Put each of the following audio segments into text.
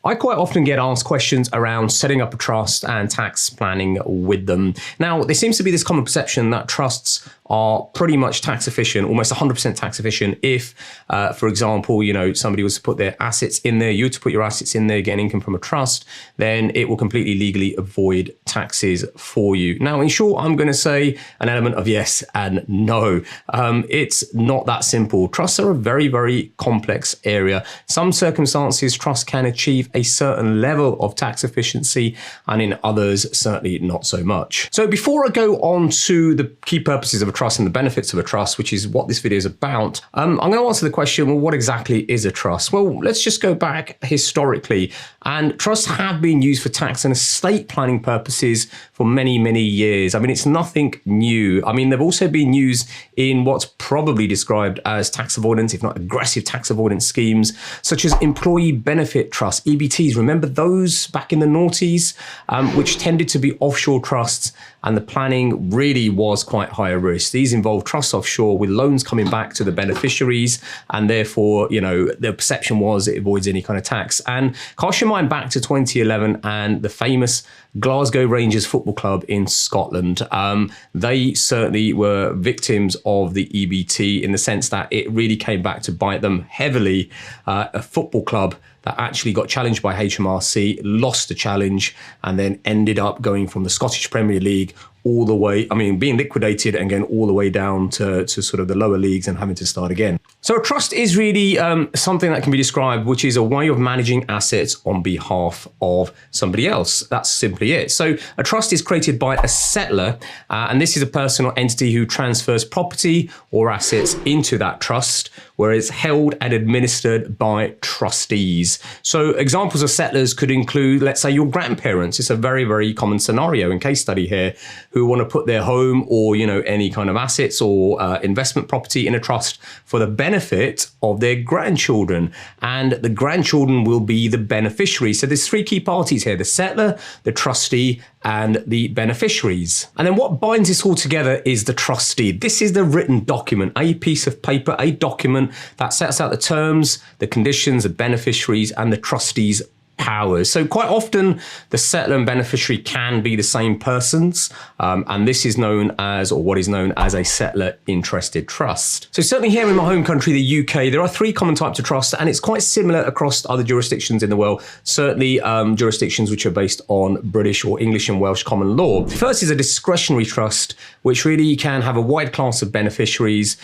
I quite often get asked questions around setting up a trust and tax planning with them. Now, there seems to be this common perception that trusts are pretty much tax efficient, almost 100% tax efficient. If, for example, somebody was to put their assets in there, you were to put your assets in there, get an income from a trust, then it will completely legally avoid taxes for you. Now, in short, I'm going to say an element of yes and no. It's not that simple. Trusts are a very, very complex area. Some circumstances, trusts can achieve a certain level of tax efficiency, and in others, certainly not so much. So before I go on to the key purposes of a trust and the benefits of a trust, which is what this video is about, I'm going to answer the question, well, what exactly is a trust? Well, let's just go back historically. And trusts have been used for tax and estate planning purposes for many, many years. I mean, it's nothing new. I mean, they've also been used in what's probably described as tax avoidance, if not aggressive tax avoidance schemes, such as employee benefit trusts, EBTs. Remember those back in the noughties, which tended to be offshore trusts, and the planning really was quite high risk. These involve trusts offshore with loans coming back to the beneficiaries, and therefore, the perception was it avoids any kind of tax. And cast your mind back to 2011 and the famous Glasgow Rangers Football Club in Scotland. They certainly were victims of the EBT in the sense that it really came back to bite them heavily. A football club that actually got challenged by HMRC, lost the challenge, and then ended up going from the Scottish Premier League all the way, being liquidated and going all the way down to sort of the lower leagues and having to start again. So a trust is really something that can be described, which is a way of managing assets on behalf of somebody else. That's simply it. So a trust is created by a settlor, and this is a person or entity who transfers property or assets into that trust, where it's held and administered by trustees. So examples of settlors could include, let's say, your grandparents. It's a very, very common scenario and case study here, who want to put their home or, any kind of assets or investment property in a trust for the benefit of their grandchildren. And the grandchildren will be the beneficiaries. So there's three key parties here: the settlor, the trustee, and the beneficiaries. And then what binds this all together is the trustee. This is the written document, a piece of paper, a document that sets out the terms, the conditions, the beneficiaries, and the trustees' powers. So quite often the settlor and beneficiary can be the same persons, and this is known as, or what is known as, a settlor interested trust. So certainly here in my home country, the UK, there are three common types of trusts, and it's quite similar across other jurisdictions in the world, certainly jurisdictions which are based on British or English and Welsh common law. The first is a discretionary trust, which really can have a wide class of beneficiaries.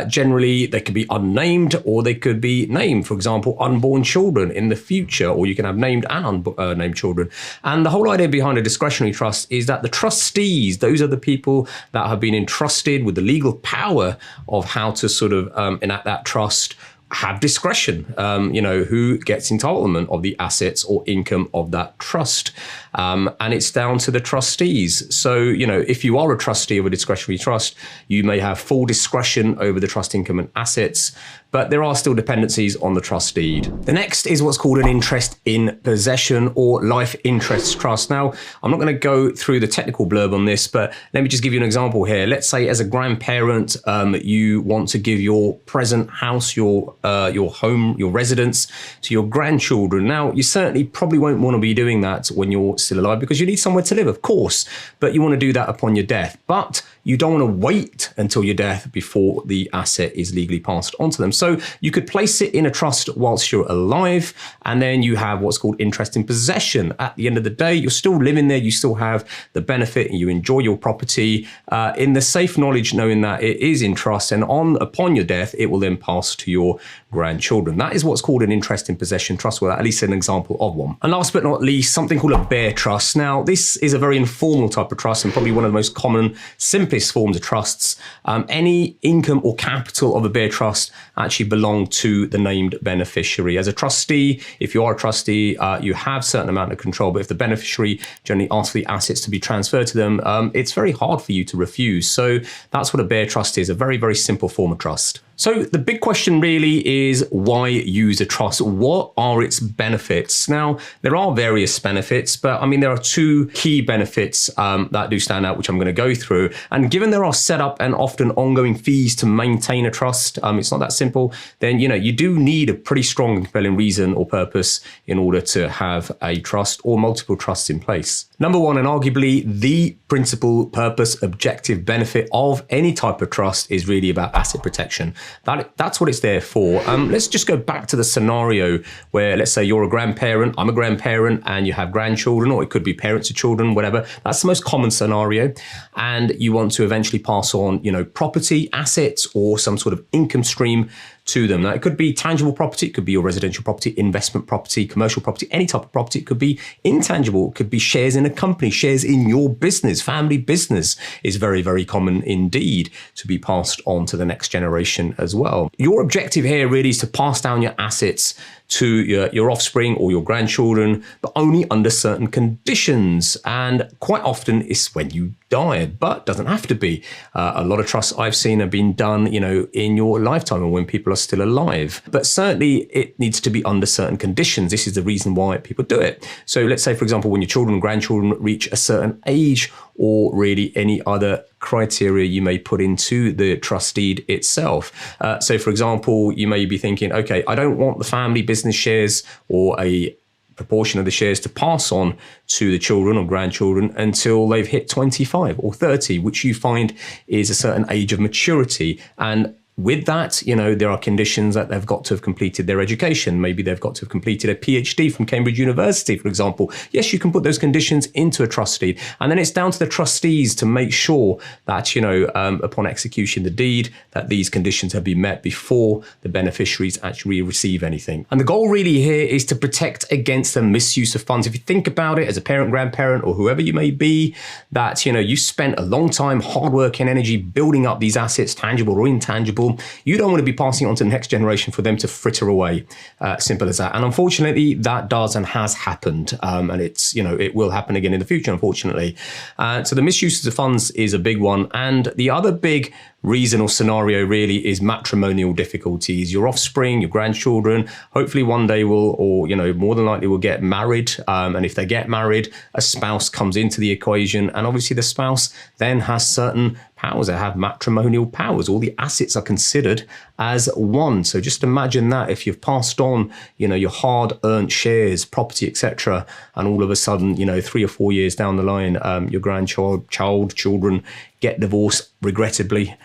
Generally, they could be unnamed or they could be named, for example, unborn children in the future, or you can have named and unnamed children. And the whole idea behind a discretionary trust is that the trustees, those are the people that have been entrusted with the legal power of how to sort of enact that trust, have discretion, who gets entitlement of the assets or income of that trust. And it's down to the trustees. So, if you are a trustee of a discretionary trust, you may have full discretion over the trust income and assets, but there are still dependencies on the trust deed. The next is what's called an interest in possession or life interest trust. Now, I'm not going to go through the technical blurb on this, but let me just give you an example here. Let's say as a grandparent, you want to give your present house, your home, your residence to your grandchildren. Now, you certainly probably won't want to be doing that when you're still alive, because you need somewhere to live, of course, but you want to do that upon your death. But you don't want to wait until your death before the asset is legally passed on to them. So you could place it in a trust whilst you're alive, and then you have what's called interest in possession. At the end of the day, you're still living there, you still have the benefit, and you enjoy your property in the safe knowledge knowing that it is in trust, and upon your death, it will then pass to your grandchildren. That is what's called an interest in possession trust, or at least an example of one. And last but not least, something called a bear trust. Now, this is a very informal type of trust and probably one of the most common, simplest forms of trusts. Any income or capital of a bear trust actually belong to the named beneficiary. As a trustee, if you are a trustee, you have a certain amount of control, but if the beneficiary generally asks for the assets to be transferred to them, it's very hard for you to refuse. So that's what a bear trust is, a very, very simple form of trust. So the big question really is, why use a trust? What are its benefits? Now, there are various benefits, but I mean, there are two key benefits that do stand out, which I'm going to go through. And given there are set up and often ongoing fees to maintain a trust, it's not that simple, then, you do need a pretty strong and compelling reason or purpose in order to have a trust or multiple trusts in place. Number one, and arguably the principal purpose, objective, benefit of any type of trust is really about asset protection. That's what it's there for. Let's just go back to the scenario where, let's say you're a grandparent, I'm a grandparent, and you have grandchildren, or it could be parents of children, whatever. That's the most common scenario. And you want to eventually pass on, property, assets, or some sort of income stream to them. Now, it could be tangible property, it could be your residential property, investment property, commercial property, any type of property. It could be intangible, it could be shares in a company, shares in your business. Family business is very, very common indeed to be passed on to the next generation as well. Your objective here really is to pass down your assets to your offspring or your grandchildren, but only under certain conditions. And quite often it's when you die, but doesn't have to be. A lot of trusts I've seen have been done, in your lifetime or when people are still alive. But certainly it needs to be under certain conditions. This is the reason why people do it. So let's say, for example, when your children and grandchildren reach a certain age, or really any other criteria you may put into the trust deed itself. So for example, you may be thinking, okay, I don't want the family business shares or a proportion of the shares to pass on to the children or grandchildren until they've hit 25 or 30, which you find is a certain age of maturity. And with that, there are conditions that they've got to have completed their education. Maybe they've got to have completed a PhD from Cambridge University, for example. Yes, you can put those conditions into a trust deed. And then it's down to the trustees to make sure that, upon execution of the deed, that these conditions have been met before the beneficiaries actually receive anything. And the goal really here is to protect against the misuse of funds. If you think about it as a parent, grandparent, or whoever you may be, that, you spent a long time, hard work and energy building up these assets, tangible or intangible. You don't want to be passing on to the next generation for them to fritter away. Simple as that. And unfortunately, that does and has happened. And it's, it will happen again in the future, unfortunately. So the misuse of funds is a big one. And the other big reason or scenario really is matrimonial difficulties. Your offspring, your grandchildren, hopefully one day will, or, more than likely will get married. And if they get married, a spouse comes into the equation. And obviously the spouse then has certain powers. They have matrimonial powers. All the assets are considered as one. So just imagine that if you've passed on, your hard-earned shares, property, etc., and all of a sudden, 3 or 4 years down the line, your children get divorced, regrettably.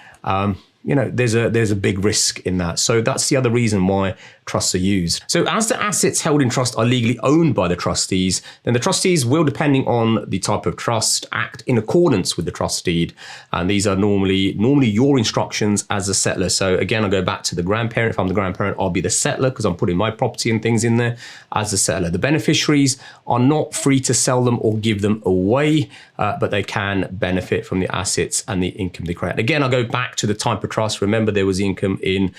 There's a big risk in that. So that's the other reason why trusts are used. So as the assets held in trust are legally owned by the trustees, then the trustees will, depending on the type of trust, act in accordance with the trust deed. And these are normally your instructions as a settler. So again, I'll go back to the grandparent. If I'm the grandparent, I'll be the settler because I'm putting my property and things in there as the settler. The beneficiaries are not free to sell them or give them away, but they can benefit from the assets and the income they create. Again, I'll go back to the type of trust. Remember, there was income in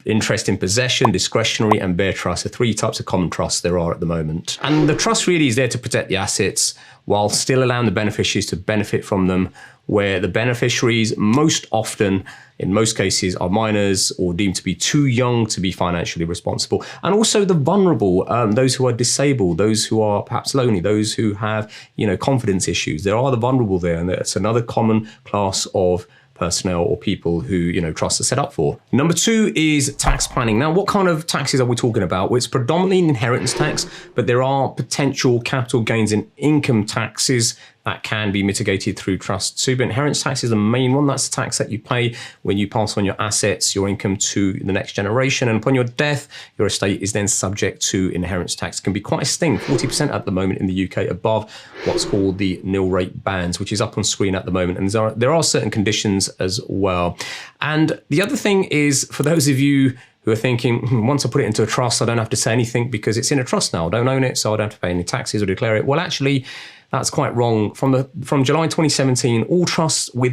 interest in possession, discretionary, and bare trust. The three types of common trusts there are at the moment. And the trust really is there to protect the assets while still allowing the beneficiaries to benefit from them, where the beneficiaries most often, in most cases, are minors or deemed to be too young to be financially responsible. And also the vulnerable, those who are disabled, those who are perhaps lonely, those who have, confidence issues. There are the vulnerable there, and that's another common class of personnel or people who, trusts are set up for. Number two is tax planning. Now, what kind of taxes are we talking about? Well, it's predominantly inheritance tax, but there are potential capital gains and income taxes that can be mitigated through trust too. But inheritance tax is the main one. That's the tax that you pay when you pass on your assets, your income to the next generation. And upon your death, your estate is then subject to inheritance tax. It can be quite a sting, 40% at the moment in the UK, above what's called the nil rate bands, which is up on screen at the moment. And there are certain conditions as well. And the other thing is, for those of you who are thinking, once I put it into a trust, I don't have to say anything because it's in a trust now. I don't own it, so I don't have to pay any taxes or declare it. Well, actually, That's quite wrong. From July 2017, all trusts with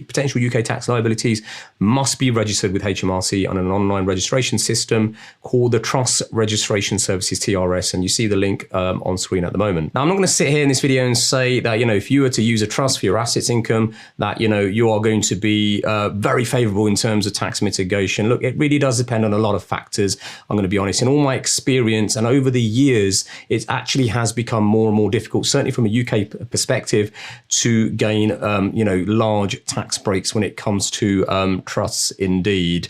potential UK tax liabilities must be registered with HMRC on an online registration system called the Trust Registration Services, TRS, and you see the link on screen at the moment. Now, I'm not going to sit here in this video and say that, if you were to use a trust for your assets income, that, you are going to be very favorable in terms of tax mitigation. Look, it really does depend on a lot of factors. I'm going to be honest. In all my experience and over the years, it actually has become more and more difficult, certainly from a UK perspective, to gain, large tax breaks when it comes to trusts indeed.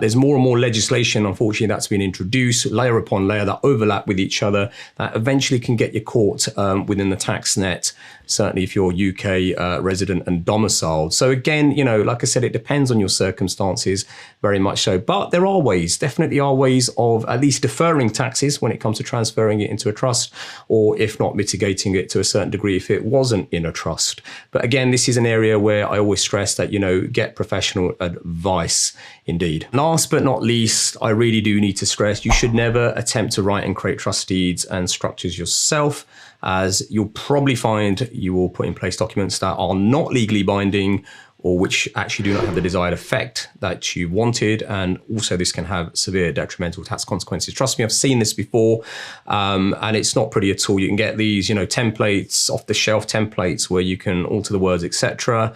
There's more and more legislation, unfortunately, that's been introduced, layer upon layer, that overlap with each other, that eventually can get you caught within the tax net, certainly if you're UK resident and domiciled. So again, like I said, it depends on your circumstances, very much so. But there are ways, definitely are ways of at least deferring taxes when it comes to transferring it into a trust, or if not, mitigating it to a certain degree if it wasn't in a trust. But again, this is an area where I always stress that, get professional advice indeed. Last but not least, I really do need to stress, you should never attempt to write and create trust deeds and structures yourself, as you'll probably find you will put in place documents that are not legally binding, or which actually do not have the desired effect that you wanted. And also this can have severe detrimental tax consequences. Trust me, I've seen this before, and it's not pretty at all. You can get these, templates, off the shelf templates where you can alter the words, etc.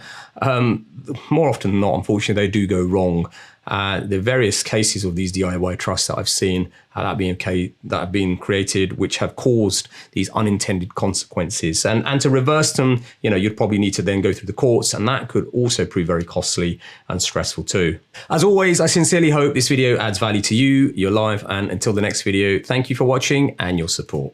More often than not, unfortunately, they do go wrong. The various cases of these DIY trusts that I've seen that have been created, which have caused these unintended consequences. And to reverse them, you'd probably need to then go through the courts, and that could also prove very costly and stressful too. As always, I sincerely hope this video adds value to you, your life, and until the next video, thank you for watching and your support.